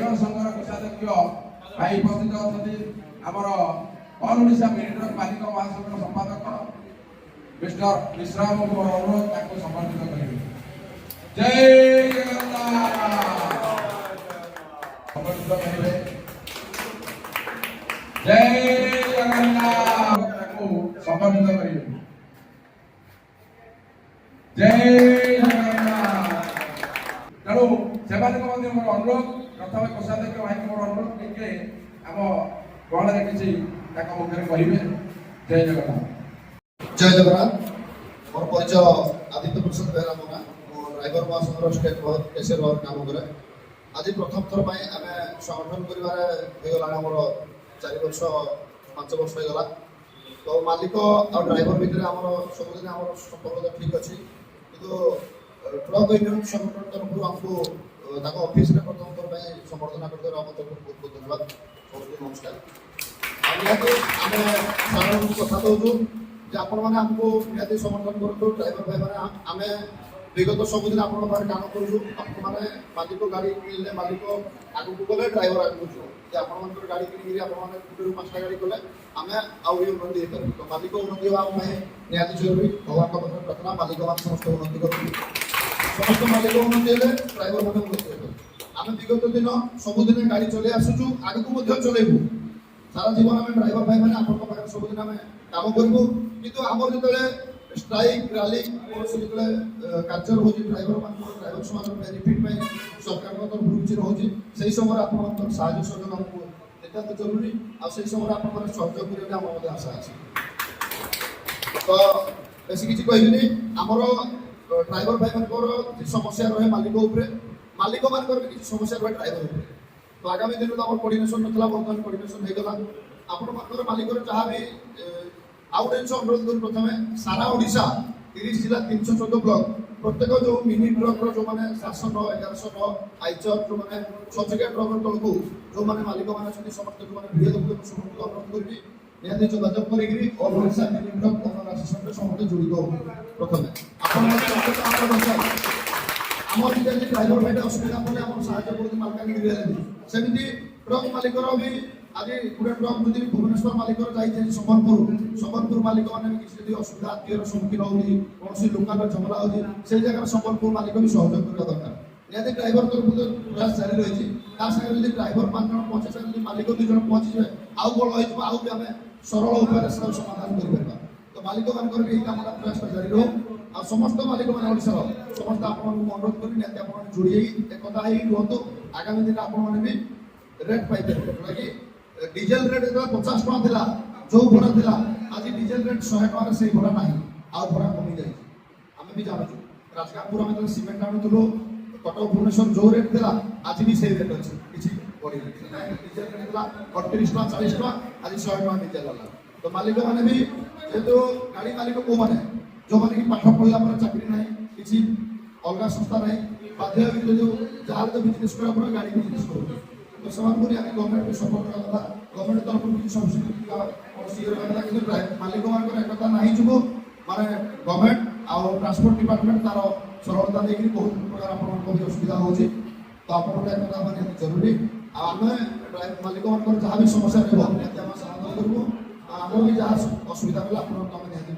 Driver संघर कोषाध्यक्ष भाई उपस्थित अच्छा आमर ऑल ओडिशा मिनी ट्रक मालिक महासंघर संपादक मिस्टर विश्राम मोर अनुरोध ताको समर्पित करेंगे। जय जगन्नाथ समर्पित करेंगे। जय जगन्नाथ ताको समर्पित करेंगे। जय जगन्नाथ तेणु से मोर अनुरोध प्रथम कोषाध्यक्ष भाई मोर अनुरोध टे आम गहल किसी मुखे कहे। जय जगन्नाथ। जय जगन्नाथ। मोर परिचय आदित्य प्रसाद बेहरा मोना ड्राइवर महासंघर स्टेट कैशियर भाव काम करे। आज प्रथम थर आम संगठन करगला मोर 4 वर्ष 5 वर्ष होगा। तो मालिक आ ड्राइवर भितर आम सबुदिन आम संपर्क ठीक अच्छी कि ट्रक यूनियन संगठन तरफ आमको ऑफिस में प्रथम थर संबर्धना करते बहुत बहुत धन्यवाद। नमस्कार। आम कथा दूँ आपण मैंने आमको निहती समर्थन करूँ ड्राइवर भाई मैंने आम विगत सबुदिन आप काम करूँ। मैंने मालिक गाड़ी किणले मालिक आगू गले ड्राइवर आगू जो आप गाड़ी किणी आप 5टा गाड़ी कले आम आउरी उन्नति हो तो मालिक उन्नति होगा निहती जरूरी। भगवान प्रार्थना मालिक मान समस्त उन्नति कर समस्त मालिक उन्नति हेले ड्राइवर मैंने उन्नति हो। आम विगत दिन सबुदिन गाड़ी चले आसुचु आगू चलैबू सारा जीवन आम ड्राइवर भाई मैंने आप सबुदिन आम काम करूँ किंतु आमर जो स्ट्राइक रैली कौन जो कार्य रोचे ड्राइवर ड्राइवर समाज बेनिफिट सरकार तरफ किसी रोचे से समय आप साहय सहयोग आमको नितांत जरूरी आई समय आप सहयोग करेंगे आम आशा अच्छी। तो बेस किसी कहबी आमर ड्राइवर भाई मान समस्या रहे मालिक मालिक मान किसी समस्या रहे ड्राइवर। तो आगामी दिन तो आम कोर्डिनेशन नाला बर्तमान कोर्डिनेशन होगा आपण मालिक जहाँ भी आउ जिन अनुरोध कर प्रथम सारा ओडिशा 30 जिला 314 ब्लॉक प्रत्येक जो मिनी ट्रक जो मैंने 709 1109 आइचर जो मैंने 6 चकिया ट्रक तलक जो मैंने मालिक मैंने समस्त जो मैंने भिडियो देखते समस्त अनुरोध करी निहती जोगाजोग करी all Odisha mini truck owner association समस्त जोड़ित हो। प्रथम आमर ड्राइवर भाई असुविधा पड़े आम साहय कर मालकानगिरी सेमती ट्रक मालिक भी आज गोटे ट्रक जब भुवनेश्वर मालिक जाइए संबलपुर मालिक मैंने किसी असुविधा आत्मीय सम्मुखीन होती कौन लोकाल झमेला होती से जगह संबलपुर मालिक भी सहयोग करवा दरकार। निहती ड्राइवर तरफ प्रयास जारी रही सागर ड्राइवर 5 जन पहुंचे सारे मालिक 2 जन पहुंची जाए आउ बल आउ भी आम सरल उपाय समाधान कर। तो मालिक मान कामना प्रयास जारी रो आ समस्त मालिक मैंने समस्त आप अनुरोध कर निहती आप जोड़ी एकता रुहतु। आगामी दिन आप रेट पाई कि डीजेल रेट जो 50 टका थिला जो भड़ा थिला आज डीजेल रेट 100 टका से भड़ा नाही आ भड़ा कमी जाई। आमे भी जानु राजकापुर में सीमेंट आनुथलो कटक भुवनेश्वर जो रेट थिला आज भी से रेट अछि किछि बड़ी डीजेल रेट थिला 38 टका 40 टका आज 100 टका डीजेल वाला। तो मालिक माने भी जेतो गाड़ी मालिक को माने जो माने कि पाठ पढला पर चाकरी नाही किछि अलगा संस्था नाही बाध्य जो जहां तो बिजनेस करा पर गाड़ी बिजनेस करो तो समान को गवर्नमेंट को सपोर्ट करता गवर्नमेंट तरफ किसी सब्सिडी मालिक मान एकता नहीं जो माने गवर्नमेंट आउ ट्रांसपोर्ट डिपार्टमेंट तार सरलता देखिए बहुत प्रकार आप असुविधा हो तो आप एकता माने जरूरी आम मालिक मान जहाँ भी समस्या रहा समाधान करूँ आम भी जहाँ असुविधा पड़े आप निहती।